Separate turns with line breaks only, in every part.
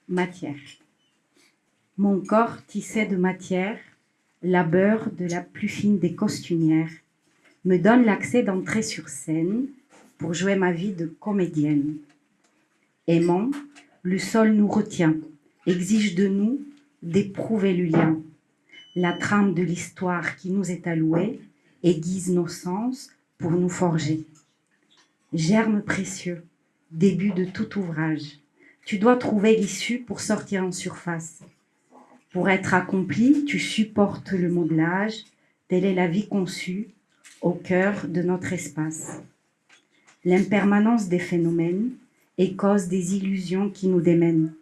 Matière. Mon corps tissé de matière, labeur de la plus fine des costumières, me donne l'accès d'entrer sur scène pour jouer ma vie de comédienne. Aimant, le sol nous retient, exige de nous d'éprouver le lien, la trame de l'histoire qui nous est allouée aiguise nos sens pour nous forger. Germe précieux, début de tout ouvrage, tu dois trouver l'issue pour sortir en surface. Pour être accompli, tu supportes le modelage, telle est la vie conçue au cœur de notre espace. L'impermanence des phénomènes est cause des illusions qui nous démènent.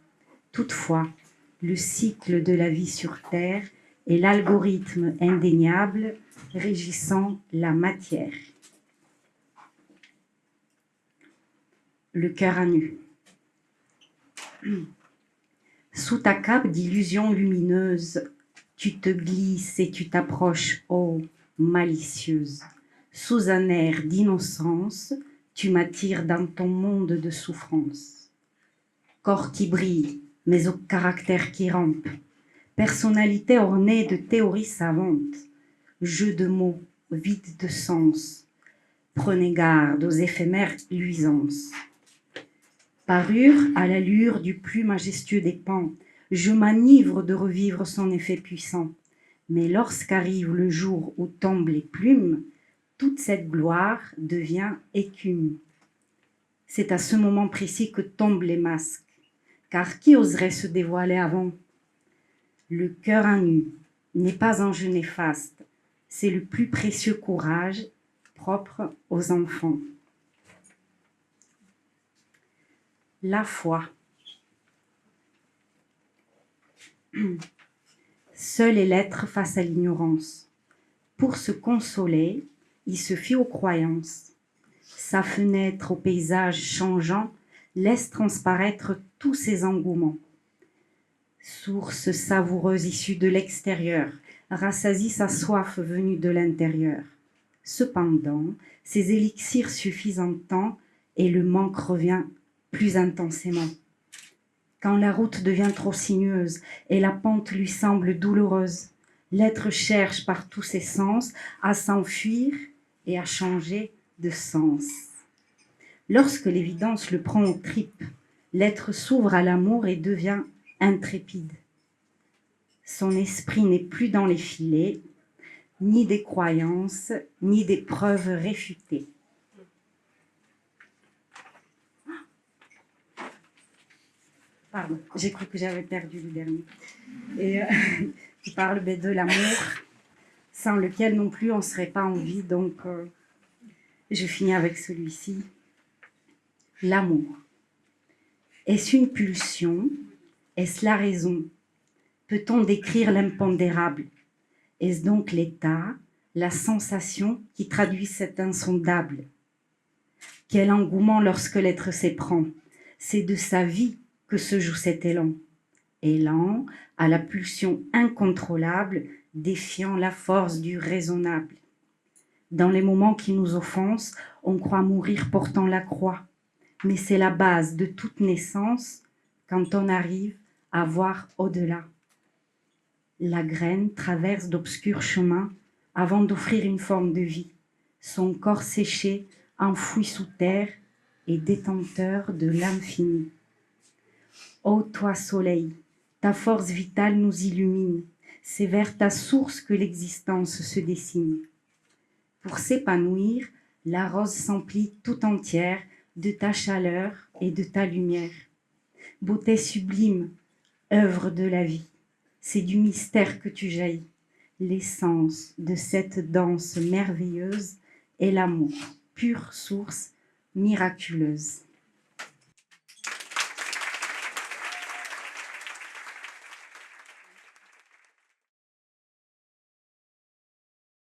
Toutefois, le cycle de la vie sur Terre est l'algorithme indéniable régissant la matière. Le cœur à nu. Sous ta cape d'illusions lumineuses, tu te glisses et tu t'approches, ô malicieuse. Sous un air d'innocence, tu m'attires dans ton monde de souffrance. Corps qui brille, mais au caractère qui rampe. Personnalité ornée de théories savantes. Jeu de mots, vide de sens. Prenez garde aux éphémères luisances. Parure à l'allure du plus majestueux des pans, je m'enivre de revivre son effet puissant. Mais lorsqu'arrive le jour où tombent les plumes, toute cette gloire devient écume. C'est à ce moment précis que tombent les masques, car qui oserait se dévoiler avant? Le cœur à nu n'est pas un jeu néfaste, c'est le plus précieux courage propre aux enfants. La foi. Seul est l'être face à l'ignorance. Pour se consoler, il se fie aux croyances. Sa fenêtre au paysage changeant laisse transparaître tous ses engouements. Source savoureuse issue de l'extérieur, rassasie sa soif venue de l'intérieur. Cependant, ces élixirs suffisent en temps et le manque revient plus intensément. Quand la route devient trop sinueuse et la pente lui semble douloureuse, l'être cherche par tous ses sens à s'enfuir et à changer de sens. Lorsque l'évidence le prend aux tripes, l'être s'ouvre à l'amour et devient intrépide. Son esprit n'est plus dans les filets, ni des croyances, ni des preuves réfutées. Pardon, j'ai cru que j'avais perdu le dernier. Et je parle de l'amour, sans lequel non plus on ne serait pas en vie, donc je finis avec celui-ci. L'amour. Est-ce une pulsion? Est-ce la raison? Peut-on décrire l'impondérable? Est-ce donc l'état, la sensation qui traduit cet insondable? Quel engouement lorsque l'être s'éprend! C'est de sa vie que se joue cet élan. Élan à la pulsion incontrôlable, défiant la force du raisonnable. Dans les moments qui nous offensent, on croit mourir portant la croix. Mais c'est la base de toute naissance quand on arrive à voir au-delà. La graine traverse d'obscurs chemins avant d'offrir une forme de vie. Son corps séché, enfoui sous terre et détenteur de l'infini. Ô toi soleil, ta force vitale nous illumine, c'est vers ta source que l'existence se dessine. Pour s'épanouir, la rose s'emplit tout entière de ta chaleur et de ta lumière. Beauté sublime, œuvre de la vie, c'est du mystère que tu jaillis. L'essence de cette danse merveilleuse est l'amour, pure source miraculeuse.